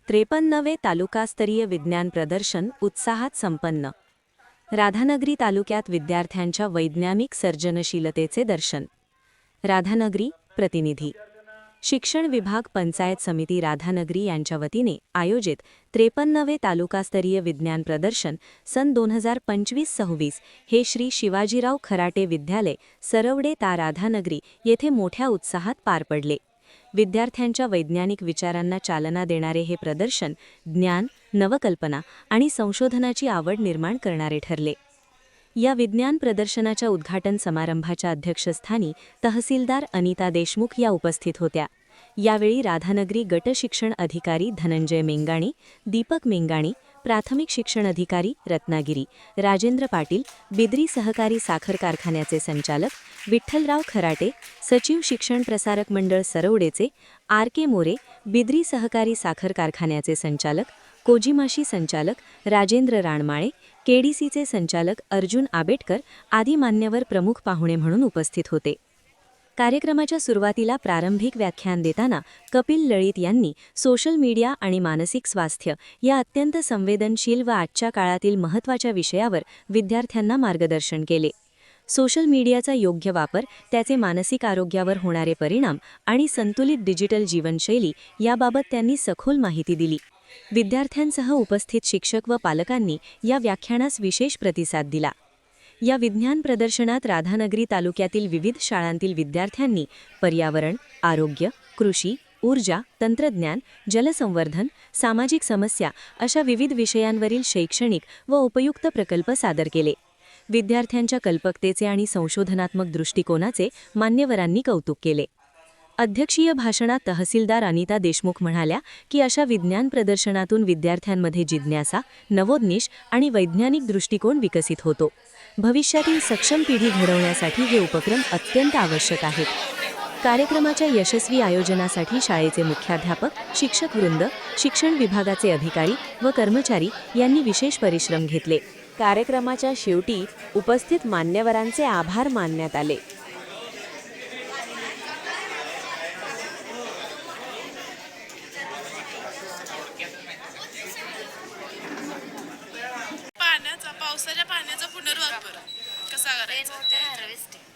53वे तालुकास्तरीय विज्ञान प्रदर्शन उत्साहात संपन्न. राधानगरी तालुक्यात विद्यार्थ्यांच्या वैज्ञानिक सर्जनशीलतेचे दर्शन. राधानगरी प्रतिनिधी. शिक्षण विभाग पंचायत समिती राधानगरी यांच्या वतीने आयोजित 53वे तालुकास्तरीय विज्ञान प्रदर्शन सन 2025-26 हे श्री शिवाजीराव खराटे विद्यालय सरवडे ता राधानगरी येथे मोठ्या उत्साहात पार पडले. विद्यार्थ्यांच्या वैज्ञानिक विचारांना चालना देणारे हे प्रदर्शन ज्ञान, नवकल्पना आणि संशोधनाची आवड निर्माण करणारे ठरले. या विज्ञान प्रदर्शनाच्या उद्घाटन समारंभाच्या अध्यक्षस्थानी तहसीलदार अनिता देशमुख या उपस्थित होत्या. यावेळी राधानगरी गट शिक्षण अधिकारी धनंजय मेंगाणी, दीपक मेंगाणी, प्राथमिक शिक्षण अधिकारी रत्नागिरी राजेंद्र पाटील, बिद्री सहकारी साखर कारखान्याचे संचालक विठ्ठलराव खराटे, सचिव शिक्षण प्रसारक मंडळ सरवडेचे आर.के. मोरे, बिद्री सहकारी साखर कारखान्याचे संचालक कोजिमाशी संचालक राजेंद्र राणमाळे, केडीसीचे संचालक अर्जुन आबेटकर आदी मान्यवर प्रमुख पाहुणे म्हणून उपस्थित होते. कार्यक्रमाच्या सुरुवातीला प्रारंभिक व्याख्यान देताना कपिल लळित यांनी सोशल मीडिया आणि मानसिक स्वास्थ्य या अत्यंत संवेदनशील व आजच्या काळातील महत्त्वाच्या विषयावर विद्यार्थ्यांना मार्गदर्शन केले. सोशल मीडियाचा योग्य वापर, त्याचे मानसिक आरोग्यावर होणारे परिणाम आणि संतुलित डिजिटल जीवनशैली याबाबत त्यांनी सखोल माहिती दिली. विद्यार्थ्यांसह उपस्थित शिक्षक व पालकांनी या व्याख्यानास विशेष प्रतिसाद दिला. या विज्ञान प्रदर्शनात राधानगरी तालुक्यातील विविध शाळांतील विद्यार्थ्यांनी पर्यावरण, आरोग्य, कृषी, ऊर्जा, तंत्रज्ञान, जलसंवर्धन, सामाजिक समस्या अशा विविध विषयांवरील शैक्षणिक व उपयुक्त प्रकल्प सादर केले. विद्यार्थ्यांच्या कल्पकतेचे आणि संशोधनात्मक दृष्टिकोनाचे मान्यवरांनी कौतुक केले. अध्यक्षीय भाषणात तहसीलदार अनिता देशमुख म्हणाल्या की अशा विज्ञान प्रदर्शनातून विद्यार्थ्यांमध्ये जिज्ञासा, नवोन्मेष आणि वैज्ञानिक दृष्टिकोन विकसित होतो. भविष्यातील सक्षम पिढी घडवण्यासाठी हे उपक्रम अत्यंत आवश्यक आहेत. कार्यक्रमाच्या यशस्वी आयोजनासाठी शाळेचे मुख्याध्यापक, शिक्षकवृंद, शिक्षण विभागाचे अधिकारी व कर्मचारी यांनी विशेष परिश्रम घेतले. कार्यक्रमाच्या शेवटी उपस्थित मान्यवरांचे आभार मानण्यात आले. पावसाच्या पाण्याचा पुनर्वापर कसा करायचा ते